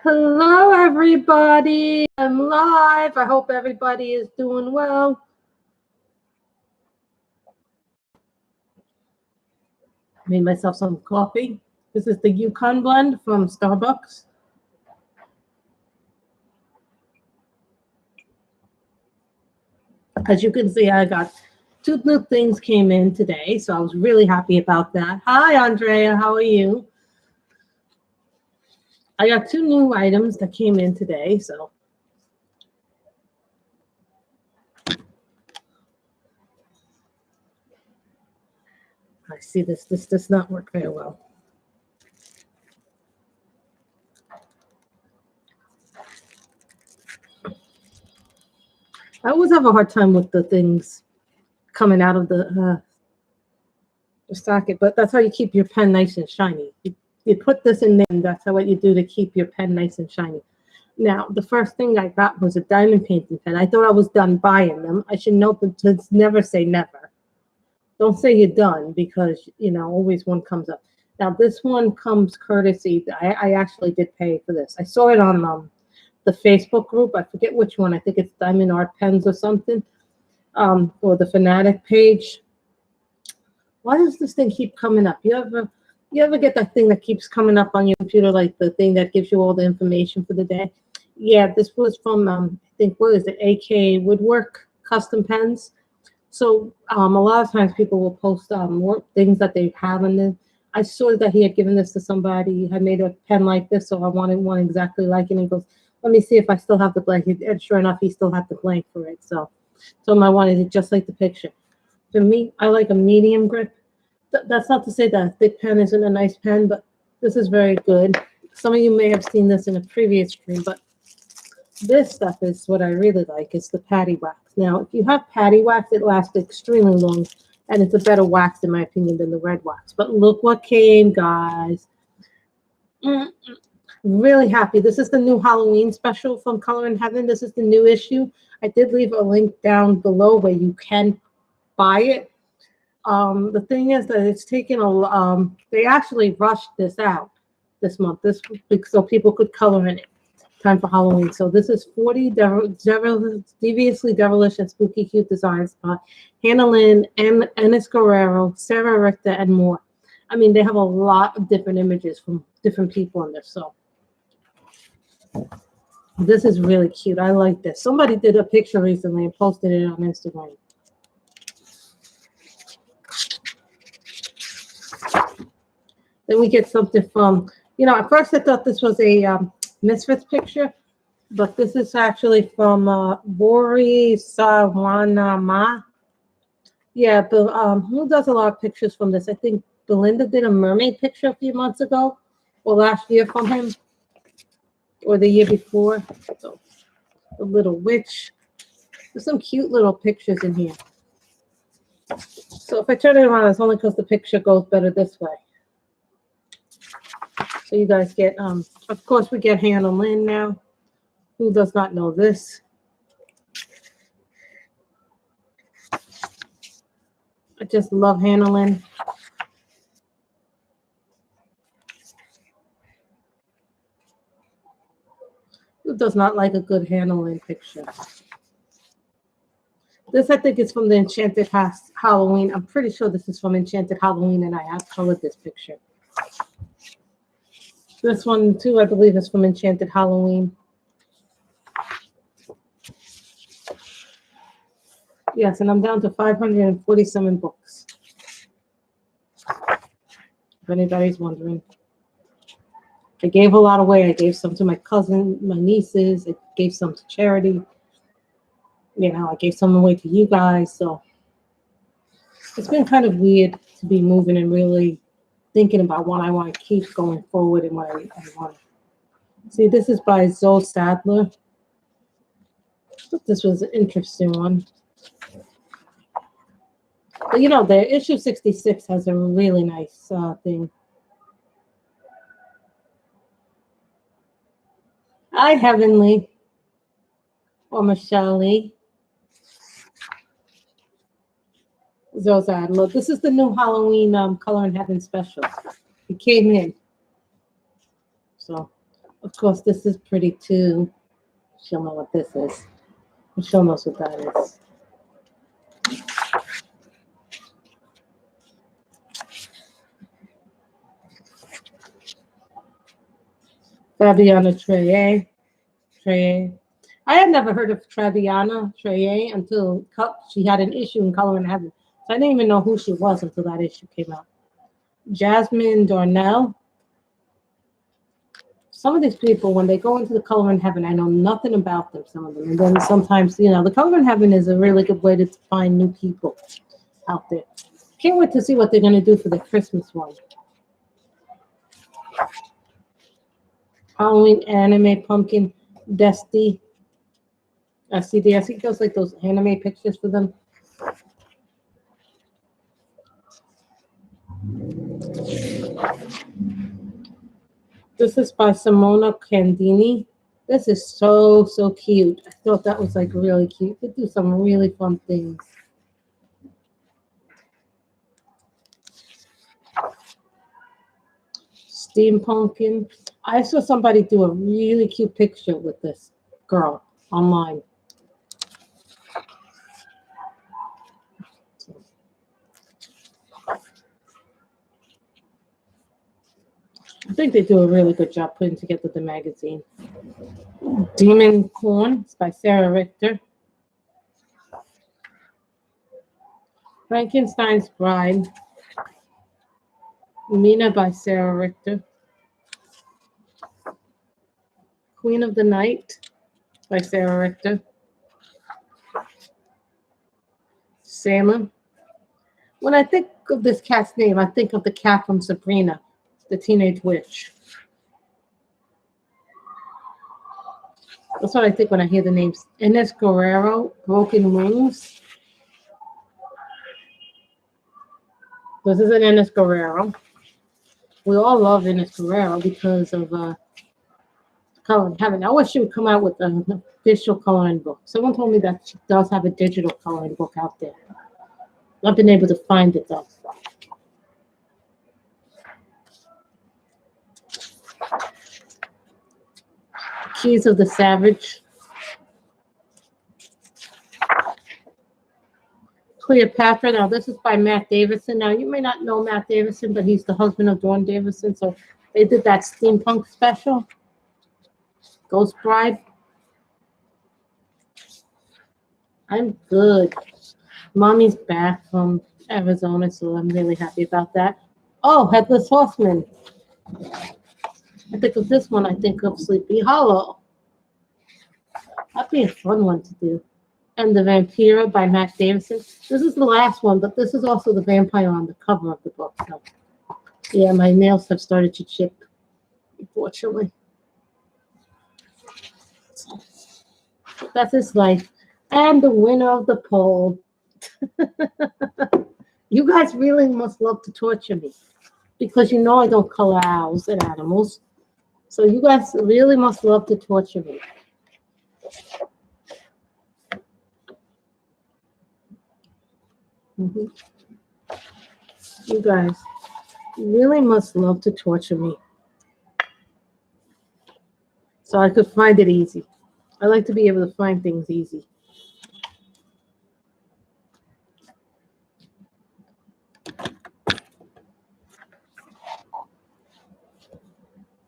Hello, everybody. I'm live. I hope everybody is doing well. Made myself some coffee. This is the Yukon blend from Starbucks. As you can see, I got 2 new things came in today, so I was really happy about that. Hi, Andrea. How are you? I got 2 new items that came in today, so I see this does not work very well. I always have a hard time with the things coming out of the socket, but that's how you keep your pen nice and shiny. You put this in there, and that's what you do to keep your pen nice and shiny. Now, the first thing I got was a diamond painting pen. I thought I was done buying them. I should know to never say never. Don't say you're done because, always one comes up. Now, this one comes courtesy. I actually did pay for this. I saw it on the Facebook group. I forget which one. I think it's Diamond Art Pens or something, or the Fanatic page. Why does this thing keep coming up? You ever get that thing that keeps coming up on your computer, like the thing that gives you all the information for the day? Yeah, this was from, I think, what is it, AK Woodwork Custom Pens. So a lot of times people will post more things that they have in there. I saw that he had given this to somebody. He had made a pen like this, so I wanted one exactly like it. And he goes, let me see if I still have the blank. And sure enough, he still had the blank for it. So I wanted it just like the picture. For me, I like a medium grip. That's not to say that a thick pen isn't a nice pen, but this is very good. Some of you may have seen this in a previous stream, but this stuff is what I really like. It's the patty wax. Now, if you have patty wax, it lasts extremely long, and it's a better wax, in my opinion, than the red wax. But look what came, guys. Really happy. This is the new Halloween special from Color in Heaven. This is the new issue. I did leave a link down below where you can buy it. The thing is that it's taken they actually rushed this out this month, this week, so people could color in it. Time for Halloween. So this is 40 deviously devilish and spooky cute designs by Hannah Lynn, Ennis Guerrero, Sarah Richter, and more. I mean, they have a lot of different images from different people in this. So this is really cute. I like this. Somebody did a picture recently and posted it on Instagram. Then we get something from, at first I thought this was a Misfits picture, but this is actually from Bori Sawanama. Yeah, but who does a lot of pictures from this? I think Belinda did a mermaid picture a few months ago, or last year from him, or the year before. So, the little witch. There's some cute little pictures in here. So if I turn it around, it's only because the picture goes better this way. So you guys get, of course, we get Hannah Lynn now. Who does not know this? I just love Hannah Lynn. Who does not like a good Hannah Lynn picture? This, I think, is from the Enchanted Halloween. I'm pretty sure this is from Enchanted Halloween, and I have colored this picture. This one, too, I believe is from Enchanted Halloween. Yes, and I'm down to 547 books. If anybody's wondering. I gave a lot away. I gave some to my cousin, my nieces. I gave some to charity. I gave some away to you guys. So it's been kind of weird to be moving and really thinking about what I want to keep going forward and what I want. See, this is by Zoe Sadler. I thought this was an interesting one. But the issue 66 has a really nice thing. Hi, Heavenly. Or Michelle Lee. Zoe Sadler. This is the new Halloween Color in Heaven special. It came in. So Of course, this is pretty too. She'll know what this is. She'll knows what that is. Fabiana Treye. I had never heard of Fabiana Treye until she had an issue in Color in Heaven. So I didn't even know who she was until that issue came out. Jasmine Dornell. Some of these people, when they go into the Color in Heaven, I know nothing about them, some of them. And then sometimes, the Color in Heaven is a really good way to find new people out there. Can't wait to see what they're going to do for the Christmas one. Halloween anime pumpkin Dusty. I see those like those anime pictures for them. This is by Simona Candini. This is so cute. I thought that was like really cute. They do some really fun things. Steampunkin. I saw somebody do a really cute picture with this girl online. I think they do a really good job putting together the magazine. Demon Corn. It's by Sarah Richter. Frankenstein's Bride. Mina by Sarah Richter. Queen of the Night by Sarah Richter. Salem. When I think of this cat's name, I think of the cat from Sabrina, the Teenage Witch. That's what I think when I hear the names. Ines Guerrero, Broken Wings. This is an Ines Guerrero. We all love Ines Guerrero because of Color in Heaven. I wish she would come out with an official coloring book. Someone told me that she does have a digital coloring book out there. I've been able to find it though. Keys of the Savage. Cleopatra. Now, this is by Matt Davison. Now, you may not know Matt Davison, but he's the husband of Dawn Davison. So they did that steampunk special. Ghost Bride. I'm good. Mommy's back from Arizona, so I'm really happy about that. Oh, Headless Horseman. I think of this one. I think of Sleepy Hollow. That'd be a fun one to do. And the Vampira by Matt Davison. This is the last one, but this is also the vampire on the cover of the book. So, yeah, my nails have started to chip, unfortunately. So, that's his life. And the winner of the poll. You guys really must love to torture me because you know I don't color owls and animals. So you guys really must love to torture me. You guys really must love to torture me. So I could find it easy. I like to be able to find things easy.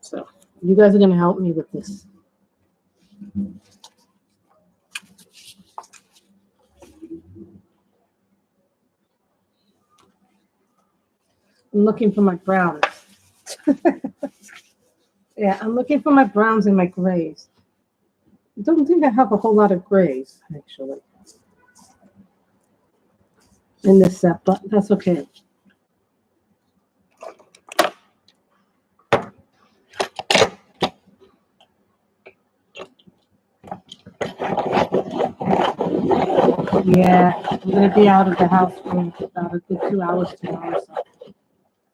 So you guys are going to help me with this. I'm looking for my browns. Yeah, I'm looking for my browns and my grays. I don't think I have a whole lot of grays, actually, in this set, but that's okay. Yeah, I'm going to be out of the house for about a good 2 hours tomorrow, so I'm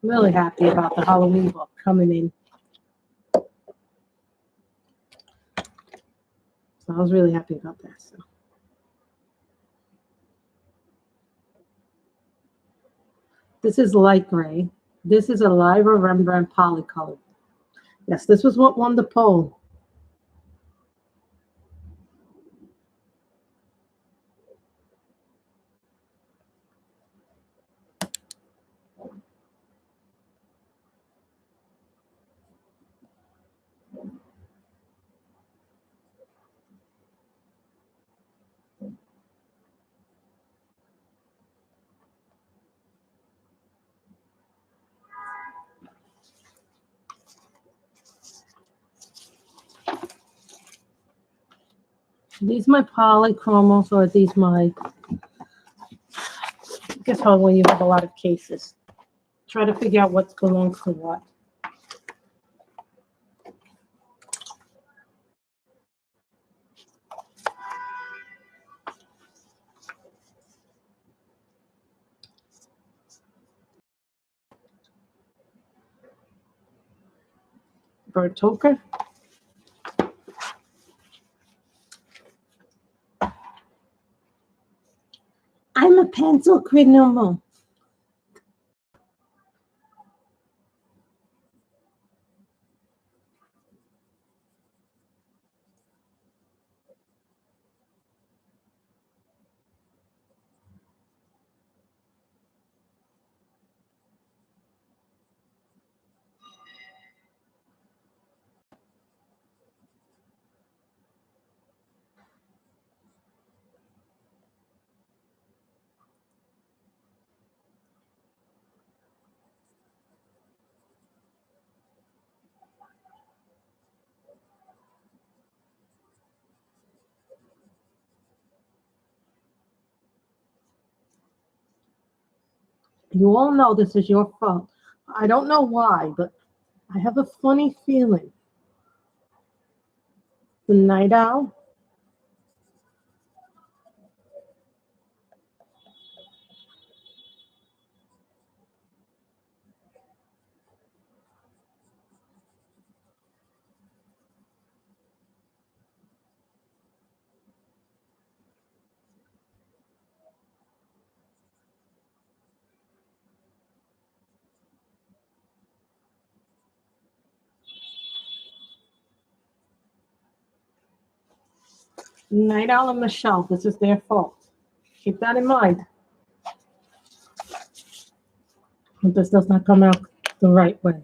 really happy about the Halloween book coming in. So I was really happy about that. So. This is light gray. This is a Lyra Rembrandt polycolor. Yes, this was what won the poll. These my polychromos, or these my, I guess how when you have a lot of cases. Try to figure out what belongs to what. Bertoka. I'm a pencil crinomo. You all know this is your fault. I don't know why, but I have a funny feeling. The night owl. Night Owl and Michelle, this is their fault. Keep that in mind. If this does not come out the right way.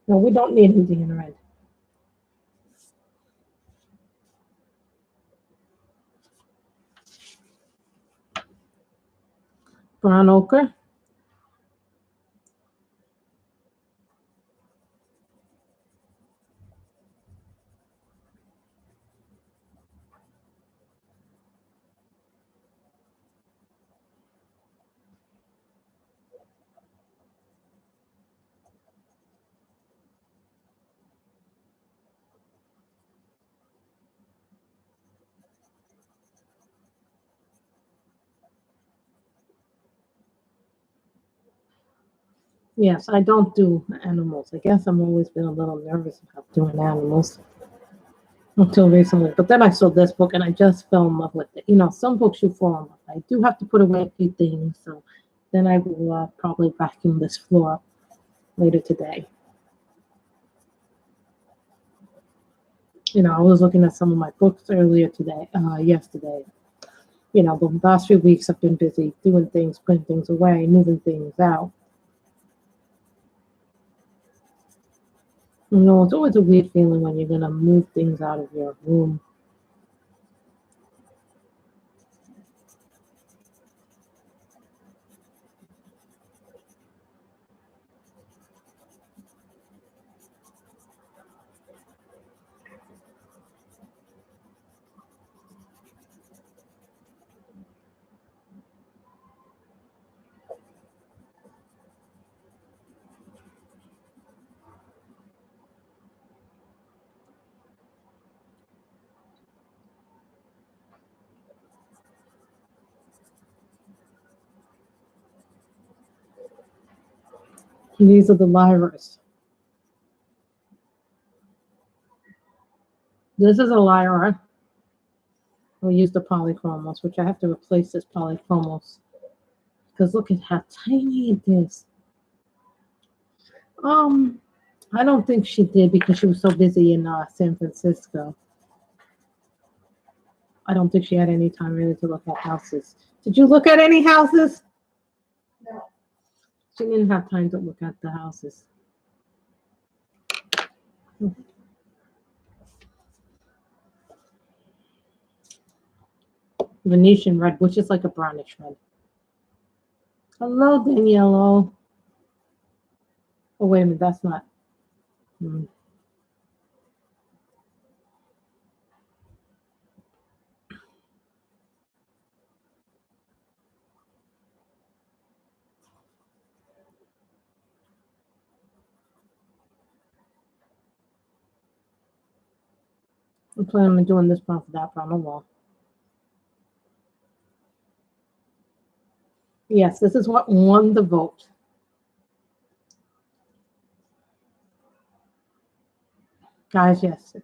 No, we don't need Indian red. Brown ochre. Yes, I don't do animals. I guess I'm always been a little nervous about doing animals until recently. But then I saw this book and I just fell in love with it. You know, some books you fall in love. I do have to put away a few things, so then I will probably vacuum this floor later today. You know, I was looking at some of my books earlier today, yesterday. You know, the last few weeks I've been busy doing things, putting things away, moving things out. You know, it's always a weird feeling when you're gonna move things out of your room. These are the lyras. This is a lyra. We use the polychromos, which I have to replace this polychromos. Because look at how tiny it is. I don't think she did because she was so busy in San Francisco. I don't think she had any time really to look at houses. Did you look at any houses? No. She didn't have time to look at the houses. Venetian red, which is like a brownish red. Hello, Daniello. Oh, wait a minute, that's not. I'm planning on doing this brown for that brown. Oh, well. Yes, this is what won the vote. Guys, yes.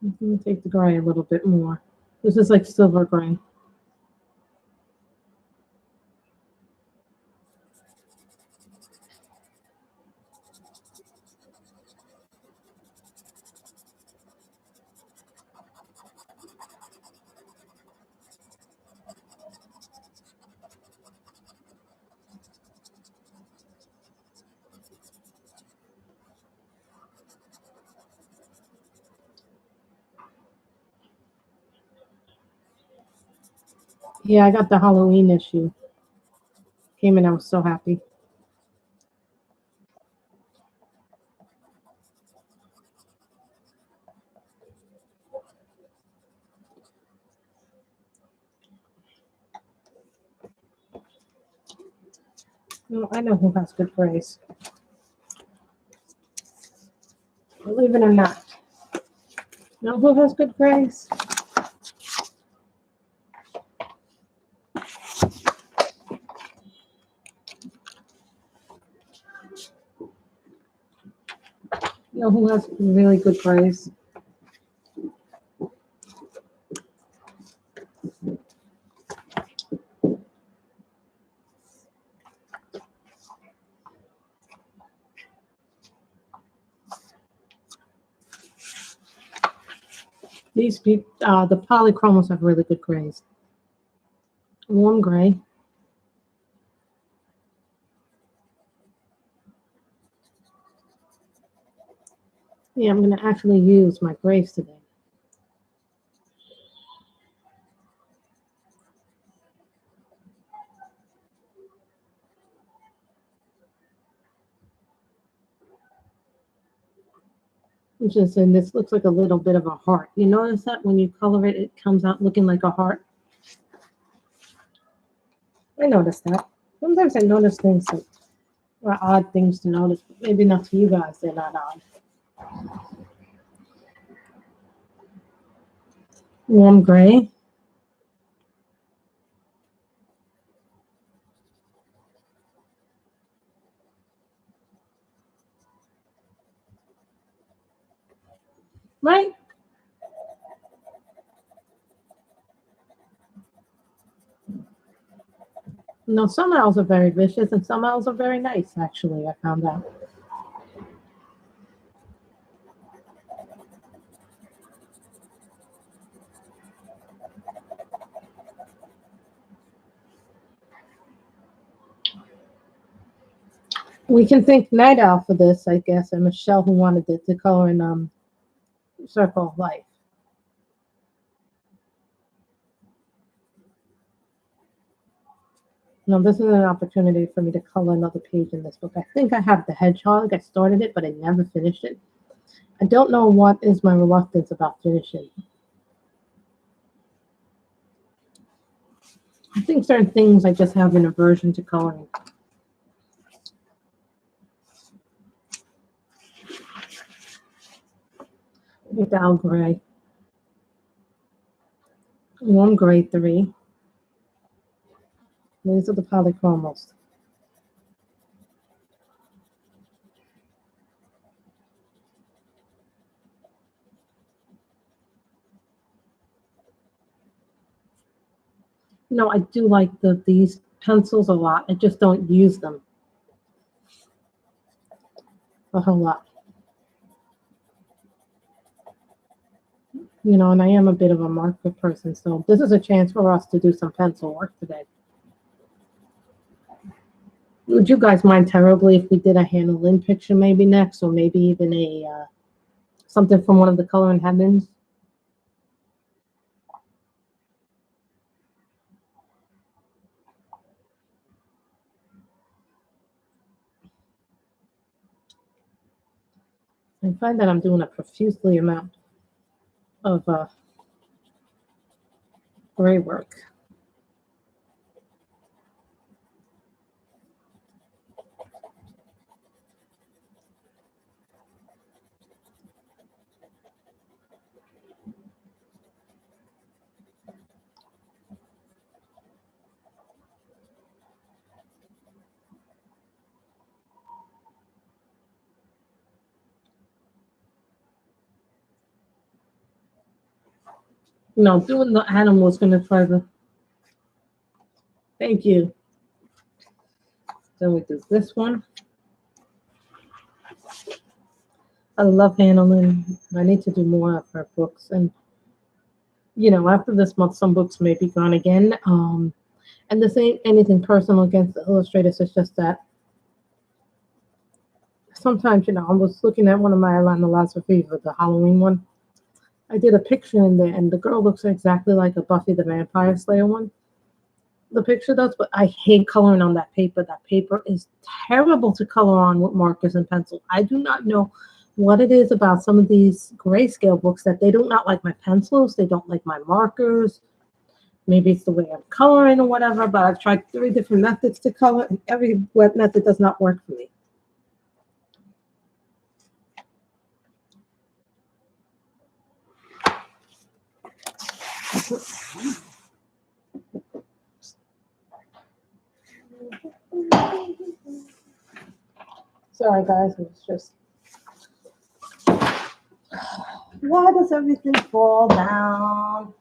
I'm going to take the gray a little bit more. This is like silver gray. Yeah, I got the Halloween issue. Came in, I was so happy. Well, I know who has good grays. Believe it or not. Know who has good grays? You know who has really good grays? These people, the polychromos have really good grays. Warm gray. Yeah, I'm going to actually use my grays today. Just, and this looks like a little bit of a heart. You notice that when you color it, it comes out looking like a heart? I noticed that. Sometimes I notice things that are odd things to notice. But maybe not to you guys, they're not odd. Warm gray. Right? No, some owls are very vicious and some owls are very nice, actually, I found out. We can thank Night Owl for this, I guess, and Michelle who wanted it to color in circle of life. Now, this is an opportunity for me to color another page in this book. I think I have the hedgehog. I started it, but I never finished it. I don't know what is my reluctance about finishing. I think certain things I just have an aversion to coloring. Without gray. Warm gray 3. These are the polychromals. No, I do like these pencils a lot. I just don't use them a whole lot. You know, and I am a bit of a marker person, so this is a chance for us to do some pencil work today. Would you guys mind terribly if we did a Hannah Lynn picture maybe next, or maybe even a something from one of the Color in Heavens? I find that I'm doing a profusely amount of gray work. No, doing the animal is going to try the. Thank you. Then we do this one. I love Hannah Lynn. I need to do more of her books. And, you know, after this month, some books may be gone again. And this ain't anything personal against the illustrators. It's just that sometimes, you know, I was looking at one of my Alana Lazar Fever, the Halloween one. I did a picture in there, and the girl looks exactly like a Buffy the Vampire Slayer one. The picture does, but I hate coloring on that paper. That paper is terrible to color on with markers and pencil. I do not know what it is about some of these grayscale books that they do not like my pencils. They don't like my markers. Maybe it's the way I'm coloring or whatever, but I've tried 3 different methods to color, and every method does not work for me. Sorry, guys, it's just. Why does everything fall down?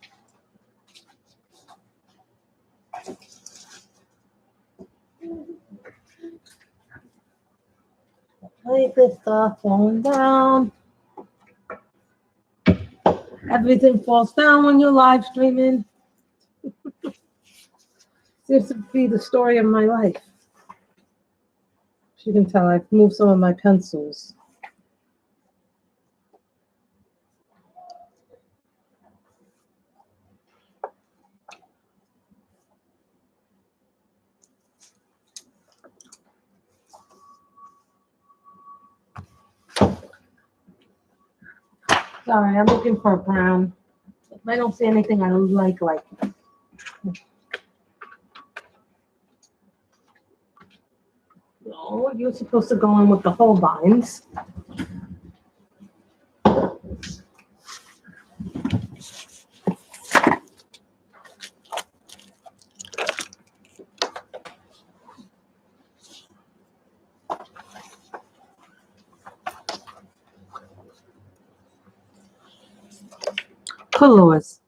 Like this stuff falling down. Everything falls down when you're live streaming. Seems to be the story of my life. As you can tell, I've moved some of my pencils. Sorry, I'm looking for a brown. If I don't see anything I like. No, you're supposed to go in with the whole binds. Colors.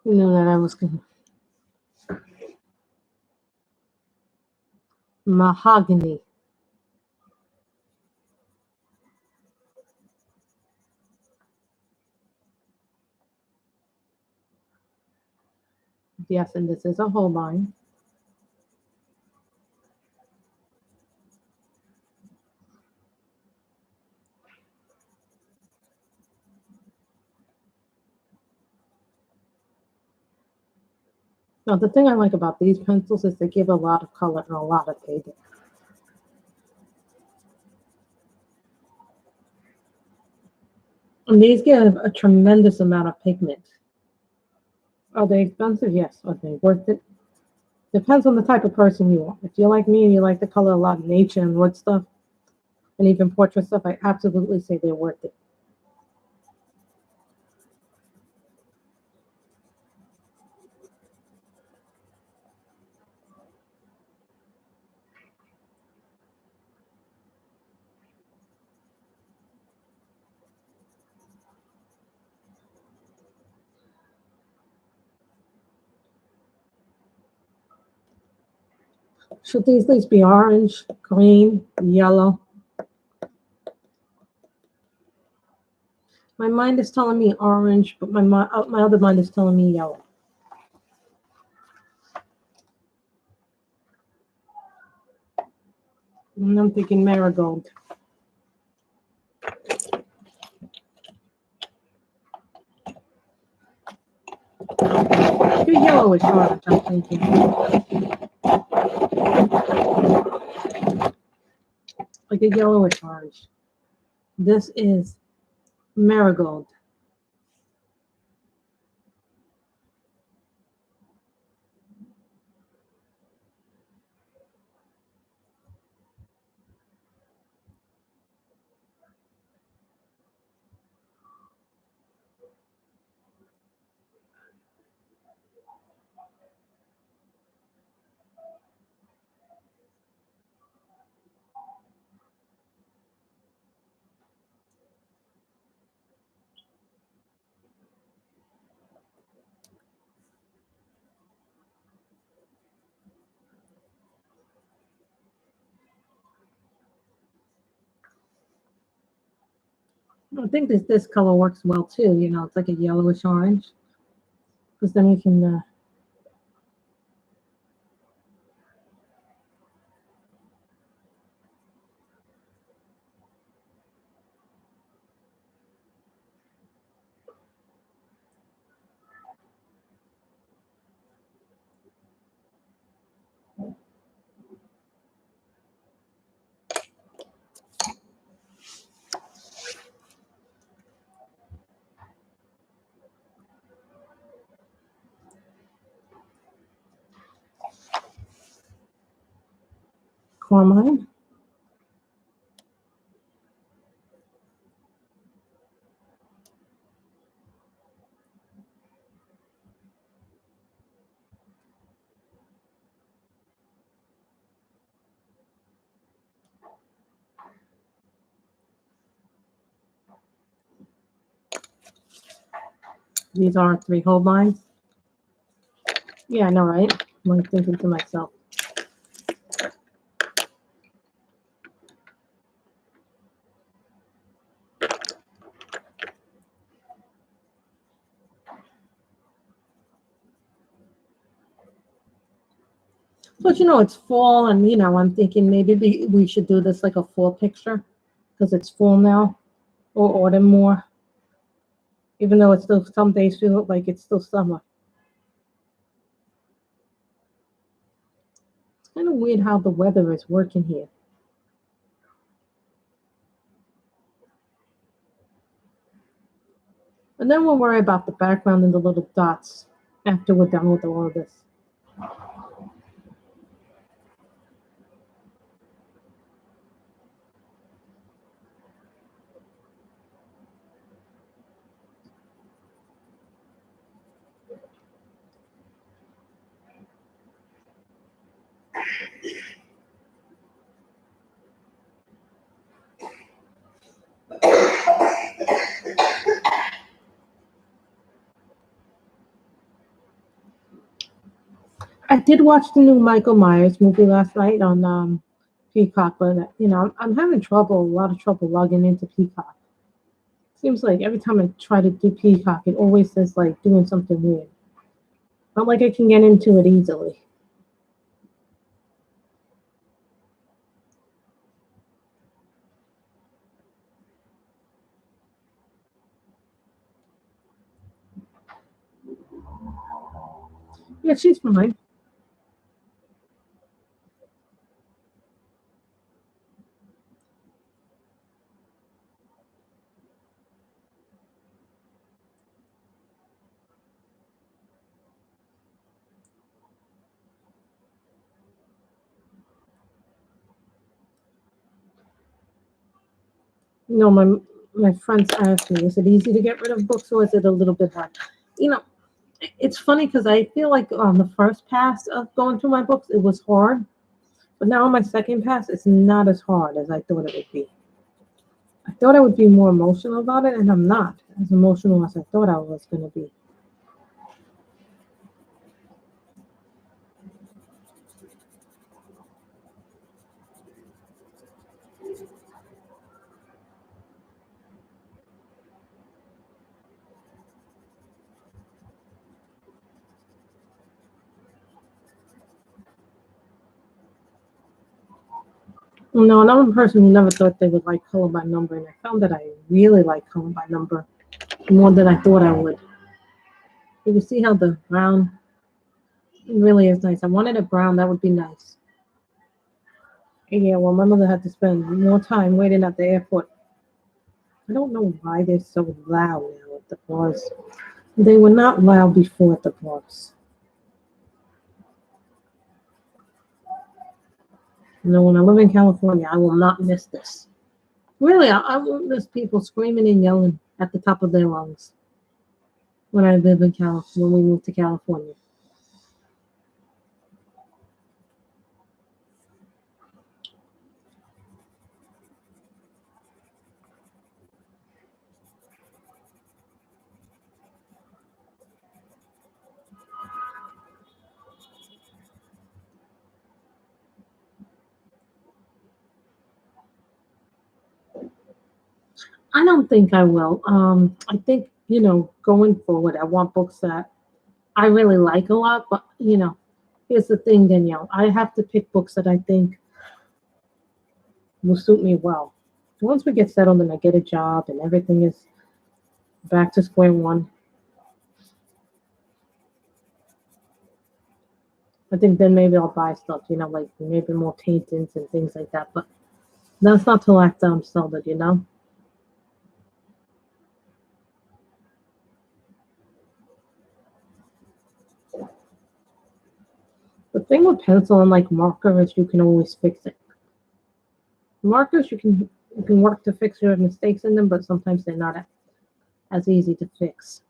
You know that I was going to. Mahogany. Yes, and this is a Holbein. Now, the thing I like about these pencils is they give a lot of color and a lot of pigment. And these give a tremendous amount of pigment. Are they expensive? Yes. Are they worth it? Depends on the type of person you are. If you're like me and you like to color a lot of nature and wood stuff, and even portrait stuff, I absolutely say they're worth it. Should these leaves be orange, green, yellow? My mind is telling me orange, but my other mind is telling me yellow. And I'm thinking marigold. You're yellowish orange, I'm thinking. Like a yellowish orange. This is marigold. I think this color works well too. You know, it's like a yellowish orange. Because then we can carmine. These are 3 Holbeins. Yeah, I know, right? I'm like thinking to myself. But you know, it's fall, and you know, I'm thinking maybe we should do this like a fall picture because it's fall now, or autumn more. Even though it's still some days feel like it's still summer. It's kind of weird how the weather is working here. And then we'll worry about the background and the little dots after we're done with all of this. I did watch the new Michael Myers movie last night on Peacock, but I'm having trouble, a lot of trouble logging into Peacock. Seems like every time I try to do Peacock, it always says like doing something weird. Not like I can get into it easily. Yeah, she's fine. No, my friends asked me, is it easy to get rid of books or is it a little bit hard? You know, it's funny because I feel like on the first pass of going through my books, it was hard. But now on my second pass, it's not as hard as I thought it would be. I thought I would be more emotional about it, and I'm not as emotional as I thought I was going to be. No, and I'm a person who never thought they would like color by number, and I found that I really like color by number more than I thought I would. You can see how the brown really is nice. I wanted a brown, that would be nice. Yeah, well, my mother had to spend more time waiting at the airport. I don't know why they're so loud now at the bars. They were not loud before at the bars. When I live in California, I will not miss this. Really, I won't miss people screaming and yelling at the top of their lungs when I live in California, when we moved to California. I don't think I will. I think, going forward, I want books that I really like a lot, but, here's the thing, Danielle. I have to pick books that I think will suit me well. Once we get settled and I get a job and everything is back to square one, I think then maybe I'll buy stuff, like maybe more paintings and things like that. But that's not till after I'm settled. The thing with pencil and like marker is you can always fix it. Markers you can work to fix your mistakes in them, but sometimes they're not as easy to fix.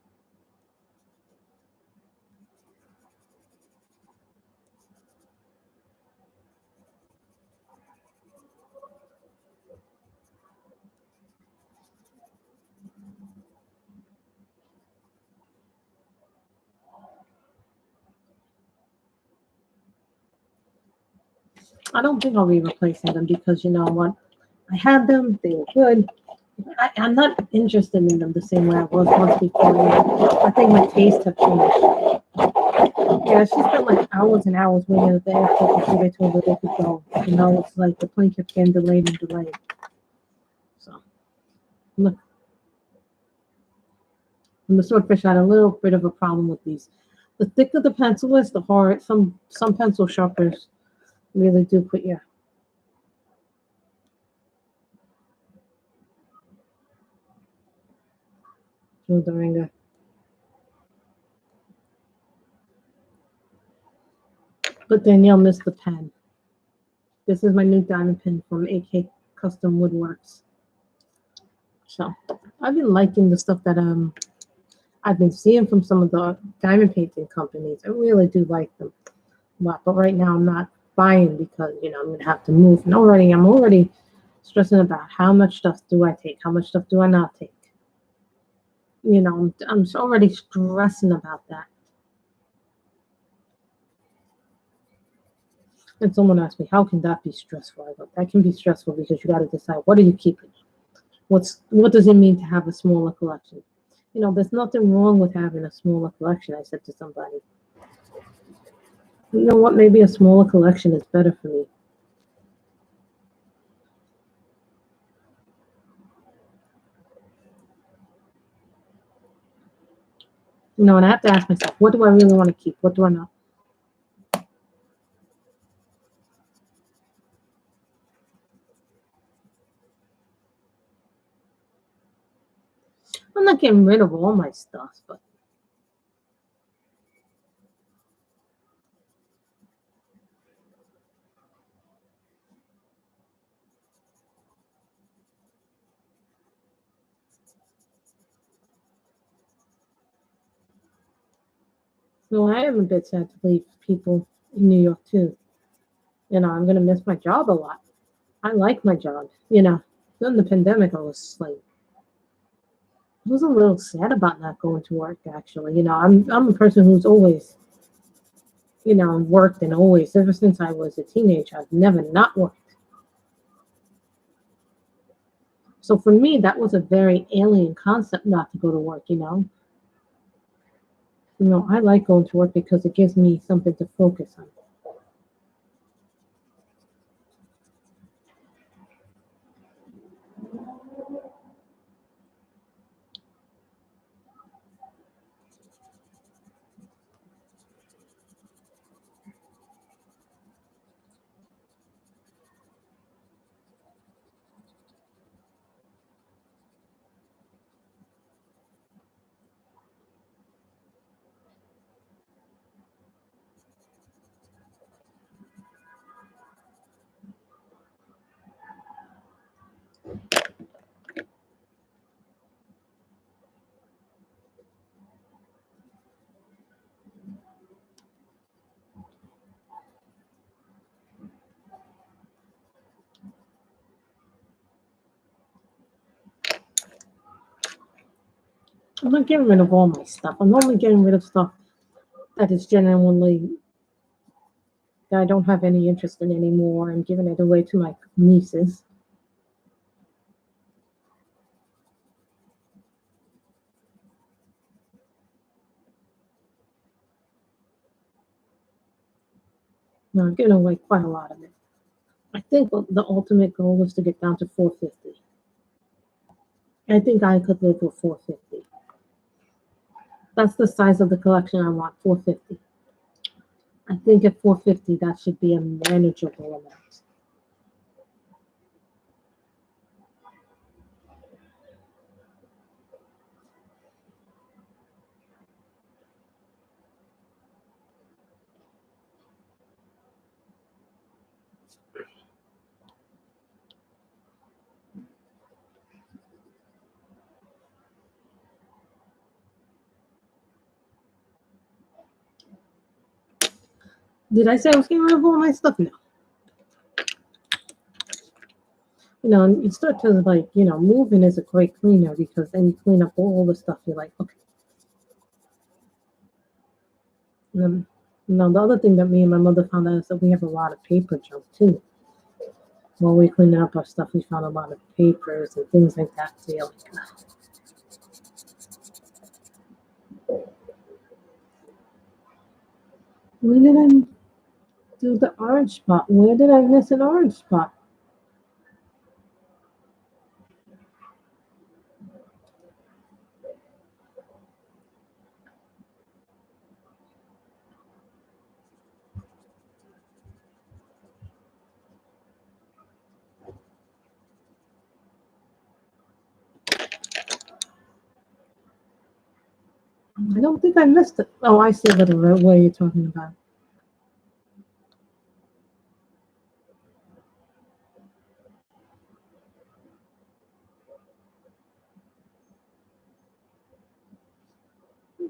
I don't think I'll be replacing them because you know what? I had them, they were good. I'm not interested in them the same way I was once before. I think my taste have changed. Yeah, she spent like hours and hours waiting at the airport before they told her they could go. It's like the plane kept getting delayed and delayed. So, look, and the swordfish had a little bit of a problem with these. The thicker the pencil is, the harder. Some pencil sharpeners really do put you through the ringer. But Danielle missed the pen. This is my new diamond pin from AK Custom Woodworks. So I've been liking the stuff that I've been seeing from some of the diamond painting companies. I really do like them a lot. But right now I'm not buying because I'm gonna have to move. And I'm already stressing about how much stuff do I take, how much stuff do I not take. I'm already stressing about that. And someone asked me, how can that be stressful? I go, that can be stressful because you got to decide, what are you keeping? What does it mean to have a smaller collection? There's nothing wrong with having a smaller collection. I said to somebody, you know what? Maybe a smaller collection is better for me. And I have to ask myself, what do I really want to keep? What do I not? I'm not getting rid of all my stuff, but I am a bit sad to leave people in New York too. I'm gonna miss my job a lot. I like my job. During the pandemic, I was a little sad about not going to work. Actually, I'm a person who's always, worked and always, ever since I was a teenager, I've never not worked. So for me, that was a very alien concept not to go to work. I like going to work because it gives me something to focus on. I'm not getting rid of all my stuff. I'm only getting rid of stuff that is genuinely that I don't have any interest in anymore and giving it away to my nieces. I'm giving away quite a lot of it. I think the ultimate goal is to get down to 450. I think I could live with 450. That's the size of the collection I want, 450. I think at 450, that should be a manageable amount. Did I say I was getting rid of all my stuff? No. You start to moving is a great cleaner because then you clean up all the stuff you're like, okay. And then, the other thing that me and my mother found out is that we have a lot of paper junk too. While we cleaned up our stuff, we found a lot of papers and things like that. So you're like, where did I do the orange spot? Where did I miss an orange spot? I don't think I missed it. Oh, I see what you're talking about.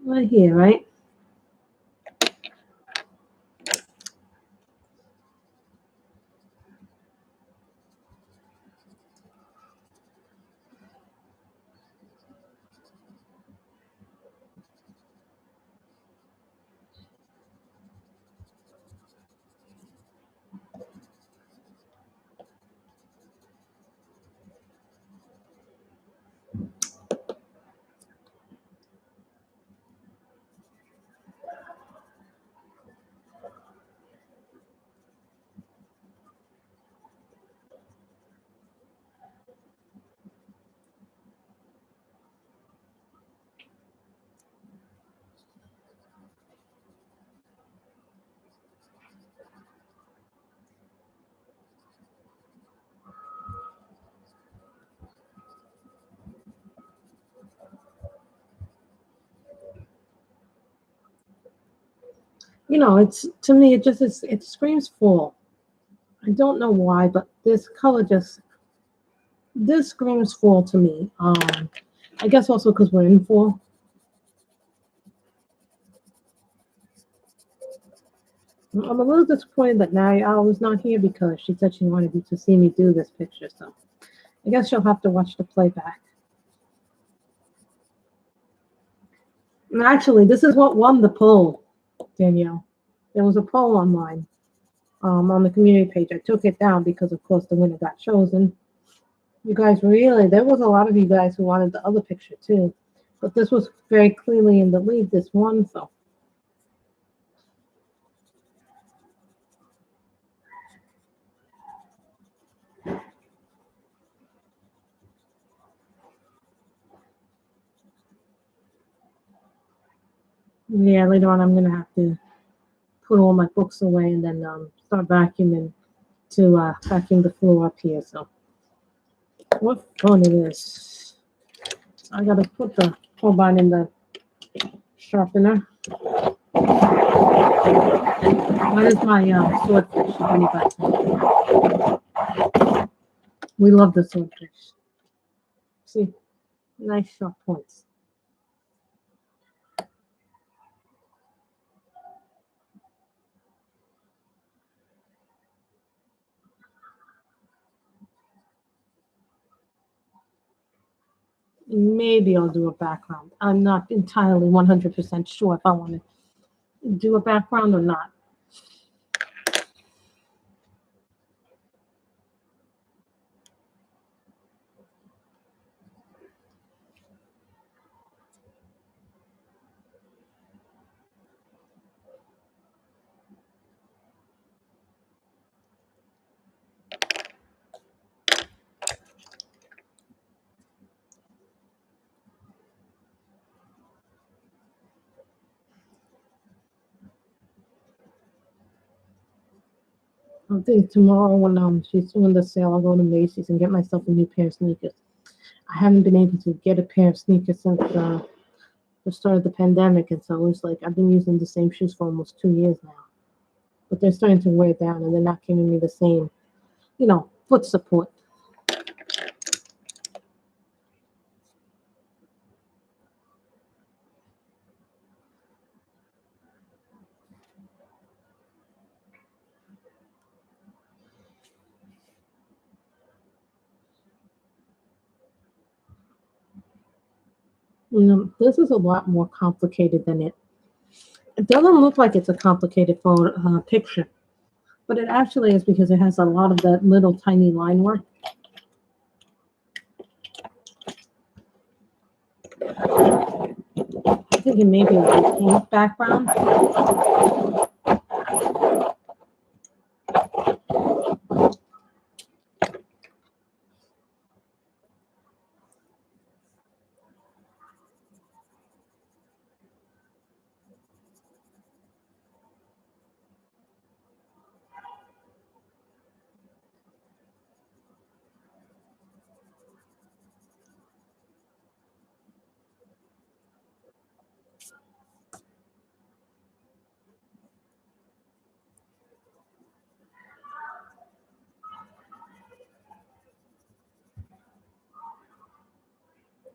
Right here, right? You know, it's to me it just is, it screams fall. I don't know why, but this color just, this screams fall to me. I guess also because we're in fall. I'm a little disappointed that Nariel was not here because she said she wanted to see me do this picture. So I guess she'll have to watch the playback. And actually, this is what won the poll, Danielle. There was a poll online on the community page. I took it down because, of course, the winner got chosen. You guys really, there was a lot of you guys who wanted the other picture too. But this was very clearly in the lead, this one. So yeah, later on I'm going to have to put all my books away and then start vacuuming to vacuum the floor up here. So what fun it is. I got to put the turbine in the sharpener. That is my swordfish, if anybody. We love the swordfish. See, nice sharp points. Maybe I'll do a background. I'm not entirely 100% sure if I want to do a background or not. I think tomorrow when she's doing the sale, I'll go to Macy's and get myself a new pair of sneakers. I haven't been able to get a pair of sneakers since the start of the pandemic, and so it was like I've been using the same shoes for almost 2 years now. But they're starting to wear down, and they're not giving me the same, foot support. This is a lot more complicated than it. It doesn't look like it's a complicated photo picture, but it actually is because it has a lot of that little tiny line work. I think it may be a pink background.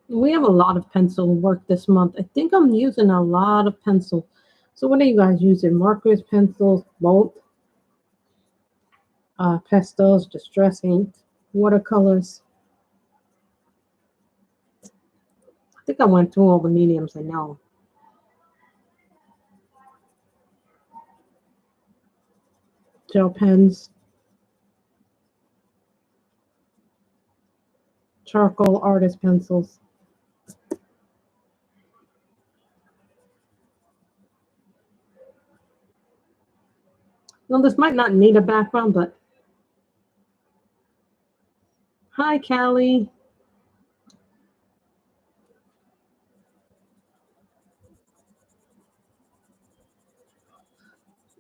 We have a lot of pencil work this month. I think I'm using a lot of pencil. So what are you guys using? Markers, pencils, both? Pastels, distress ink, watercolors. I think I went through all the mediums I know. Gel pens, charcoal artist pencils. Well, this might not need a background, but hi, Callie.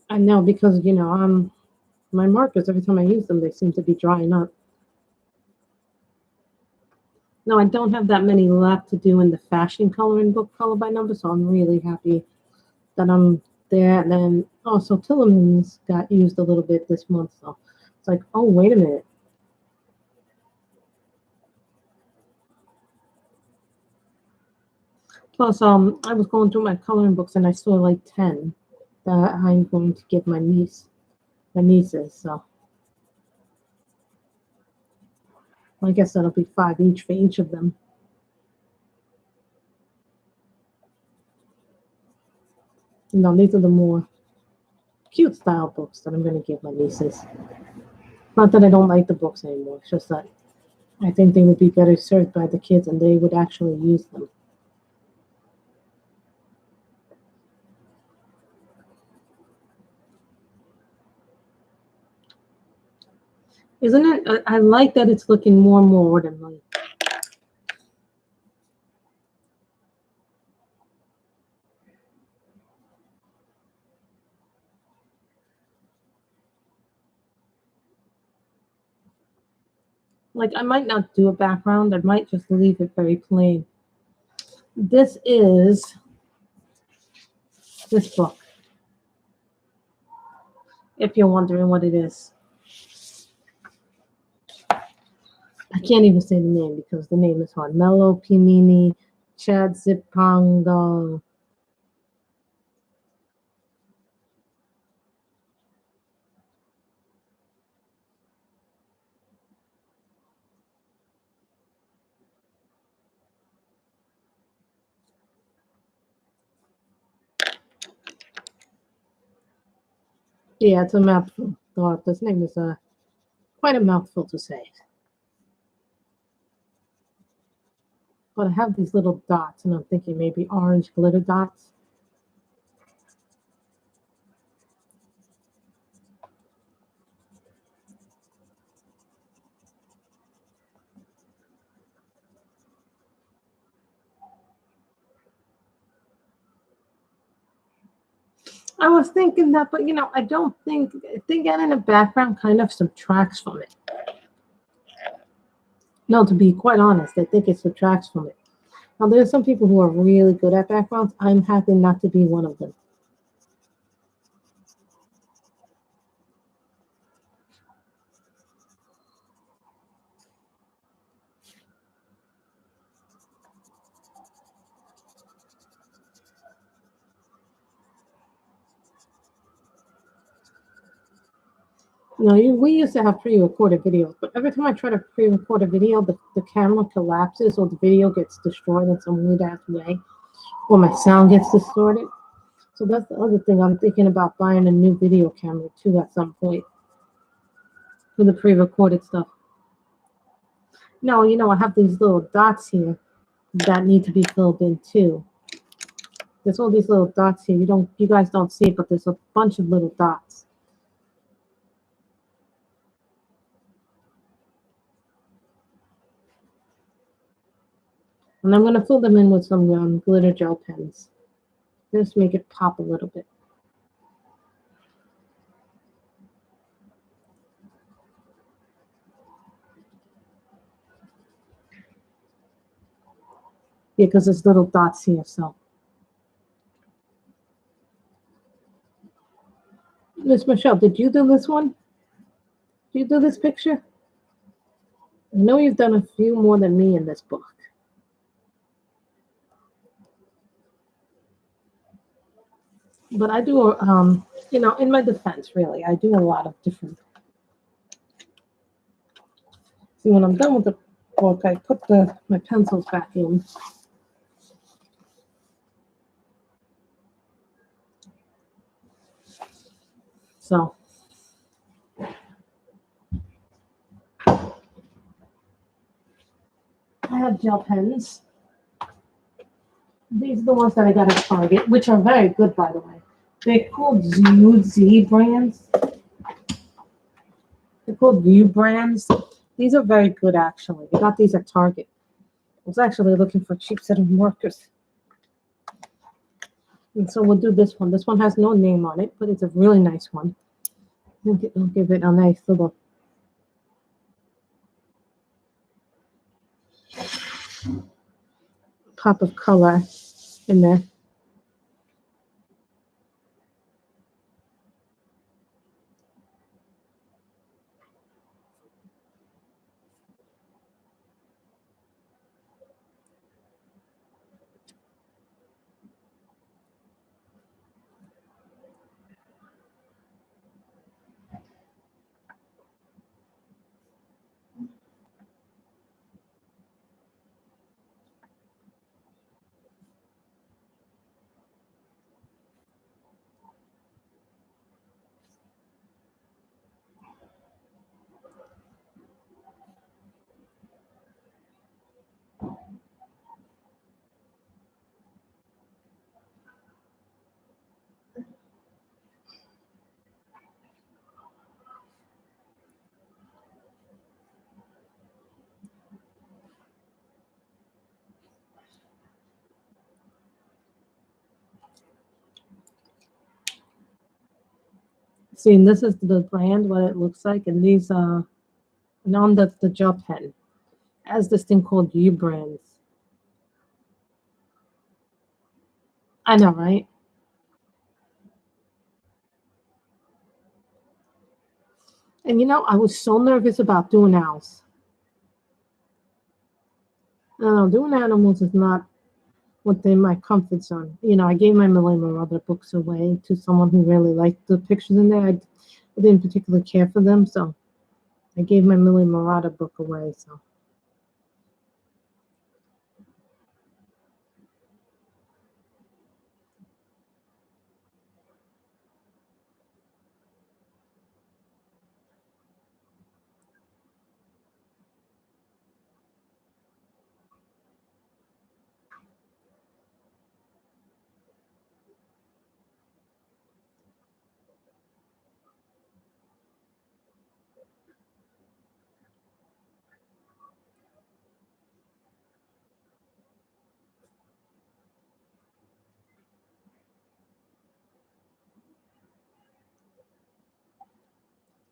I know because my markers, every time I use them, they seem to be drying up. No, I don't have that many left to do in the fashion coloring book color by number, so I'm really happy that there. And then also Tillerman's got used a little bit this month. So it's like, oh, wait a minute. Plus, I was going through my coloring books and I saw like 10 that I'm going to give my nieces. So I guess that'll be 5 each for each of them. No, these are the more cute style books that I'm going to give my nieces. Not that I don't like the books anymore. It's just that I think they would be better served by the kids and they would actually use them. Isn't it? I like that it's looking more and more orderly. Like, I might not do a background. I might just leave it very plain. This is this book, if you're wondering what it is. I can't even say the name because the name is hard. Melo Pimini Chadzipango. Yeah, it's a mouthful. Oh, this name is quite a mouthful to say. But I have these little dots, and I'm thinking maybe orange glitter dots. I was thinking that, but I don't think that in the background kind of subtracts from it. No, to be quite honest, I think it subtracts from it. Now, there's some people who are really good at backgrounds. I'm happy not to be one of them. We used to have pre-recorded videos, but every time I try to pre-record a video, the camera collapses or the video gets destroyed in some weird-ass way, or my sound gets distorted. So that's the other thing. I'm thinking about buying a new video camera, too, at some point for the pre-recorded stuff. No, I have these little dots here that need to be filled in, too. There's all these little dots here. You guys don't see it, but there's a bunch of little dots. And I'm going to fill them in with some glitter gel pens. Just make it pop a little bit. Yeah, because there's little dots here, so. Miss Michelle, did you do this one? Did you do this picture? I know you've done a few more than me in this book. But I do, in my defense, really, I do a lot of different. See, when I'm done with the book, I put my pencils back in. So. I have gel pens. These are the ones that I got at Target, which are very good, by the way. They're called Z brands. They're called U brands. These are very good, actually. I got these at Target. I was actually looking for a cheap set of markers. And so we'll do this one. This one has no name on it, but it's a really nice one. I'll give it a nice little pop of color in there. See, and this is the brand, what it looks like, and these and on the gel pen has this thing called U brands. I know, right? And you know, I was so nervous about doing owls. No, doing animals is not within my comfort zone. You know, I gave my Millennium other books away to someone who really liked the pictures in there. I didn't particularly care for them, so I gave my Millie Murata book away. So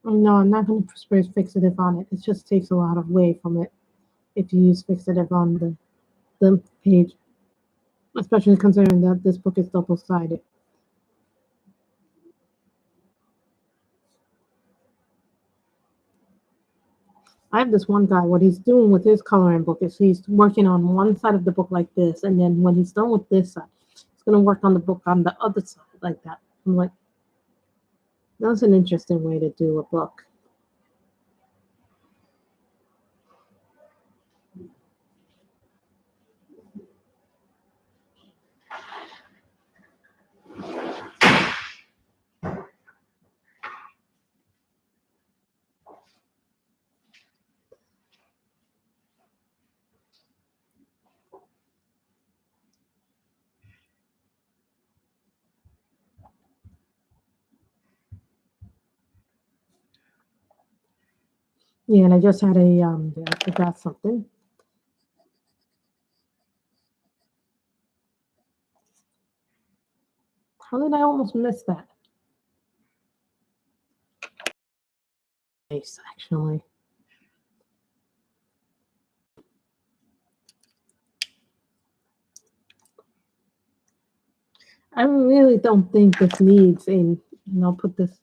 no, I'm not going to spray fixative on it. It just takes a lot of away from it if you use fixative on the page, especially considering that this book is double-sided. I have this one guy, what he's doing with his coloring book is he's working on one side of the book like this, and then when he's done with this side, he's going to work on the book on the other side like that. I'm like, that's an interesting way to do a book. Yeah, and I just had I forgot something. How did I almost miss that? Nice, actually. I really don't think this needs a, and I'll put this,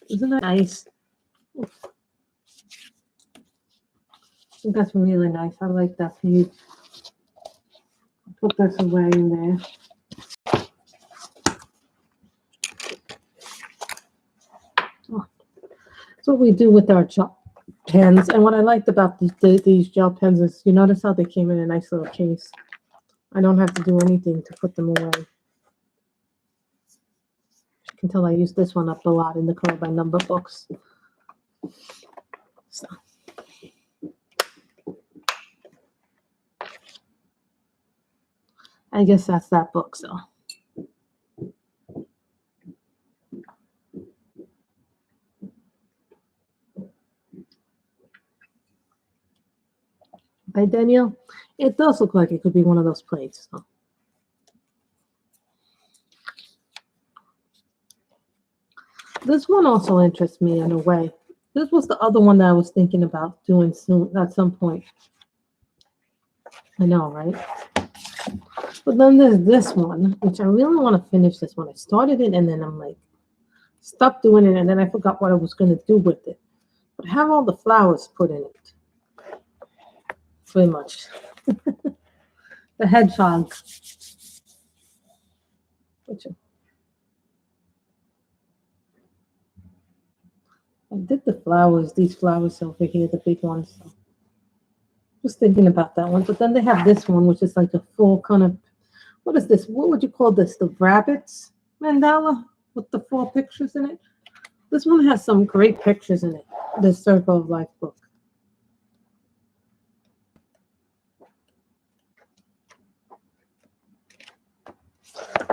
isn't that nice? I think that's really nice. I like that page. Put this away in there. Oh, that's what we do with our gel pens. And what I liked about these gel pens is you notice how they came in a nice little case. I don't have to do anything to put them away. You can tell I use this one up a lot in the color by number books. So. I guess that's that book, so. By Danielle, it does look like it could be one of those plates. So. This one also interests me in a way. This was the other one that I was thinking about doing soon at some point. I know, right? But then there's this one, which I really want to finish this one. I started it and then I'm like, stop doing it, and then I forgot what I was going to do with it. But I have all the flowers put in it. Pretty much. The hedgehog. I did the flowers, these flowers over here, the big ones. So. Just thinking about that one. But then they have this one, which is like a full kind of, what is this? What would you call this? The rabbits mandala with the 4 pictures in it? This one has some great pictures in it. The Circle of Life book.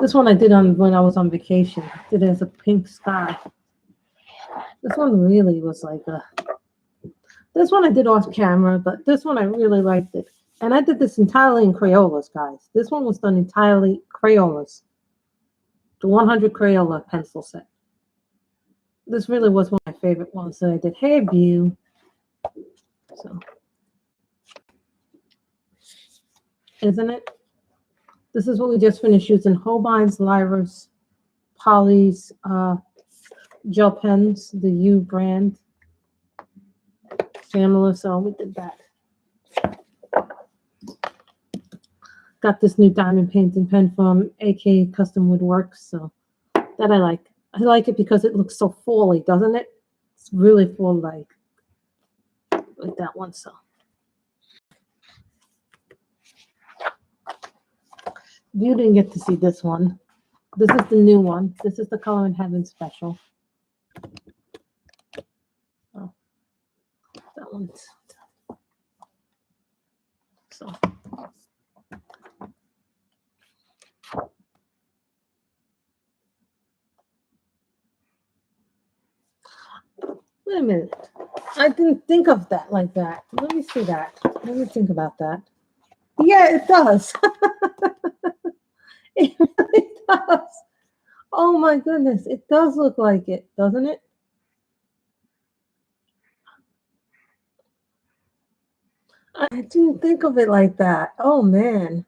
This one I did on when I was on vacation. I did it as a pink sky. This one really was like a. This one I did off camera, but this one I really liked it. And I did this entirely in Crayolas, guys. This one was done entirely Crayolas. The 100 Crayola pencil set. This really was one of my favorite ones that I did. Hey, View. So, isn't it? This is what we just finished using. Holbein's, Lyra's, Polly's gel pens, the U brand. Pamela, so we did that. Got this new diamond painting pen from AK Custom Woodworks, so that I like. I like it because it looks so fall-y, doesn't it? It's really fall-like that one. So you didn't get to see this one. This is the new one. This is the Color in Heaven special. Oh, that one's so. Wait a minute. I didn't think of that like that. Let me see that. Let me think about that. Yeah, it does. It really does. Oh my goodness. It does look like it, doesn't it? I didn't think of it like that. Oh man.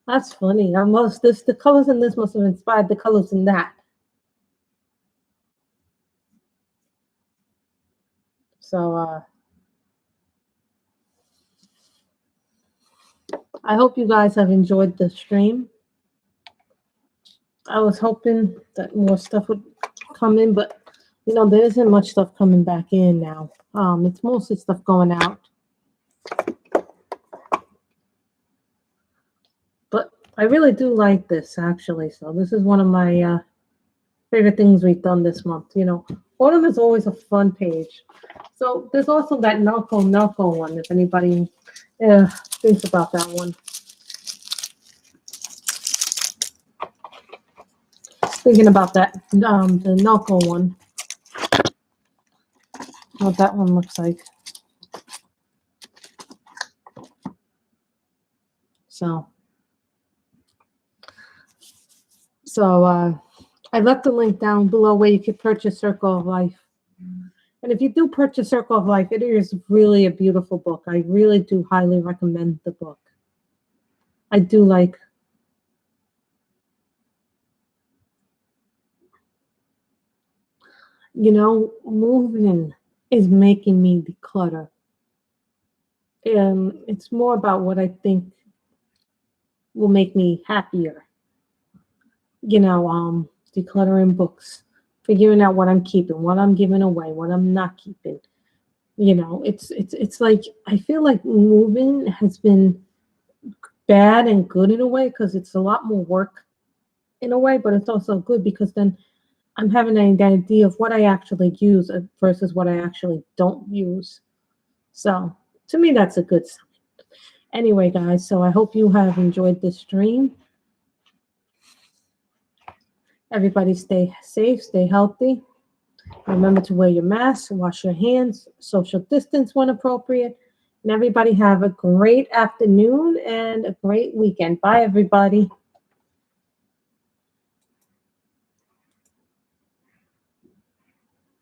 That's funny. The colors in this must have inspired the colors in that. So I hope you guys have enjoyed the stream. I was hoping that more stuff would come in, but you know, there isn't much stuff coming back in now. It's mostly stuff going out. But I really do like this actually. So this is one of my favorite things we've done this month. You know, autumn is always a fun page. So there's also that Nelco one, if anybody thinks about that one. Thinking about that, the Nelco one. What that one looks like. So I left the link down below where you could purchase Circle of Life. And if you do purchase Circle of Life, it is really a beautiful book. I really do highly recommend the book. I do like. You know, moving is making me declutter. And it's more about what I think will make me happier. You know, decluttering books, figuring out what I'm keeping, what I'm giving away, what I'm not keeping. You know, it's like I feel like moving has been bad and good in a way because it's a lot more work in a way, but it's also good because then I'm having an idea of what I actually use versus what I actually don't use. So to me, that's a good sign. Anyway, guys, so I hope you have enjoyed this stream. Everybody stay safe, stay healthy. Remember to wear your mask, wash your hands, social distance when appropriate. And everybody have a great afternoon and a great weekend. Bye, everybody.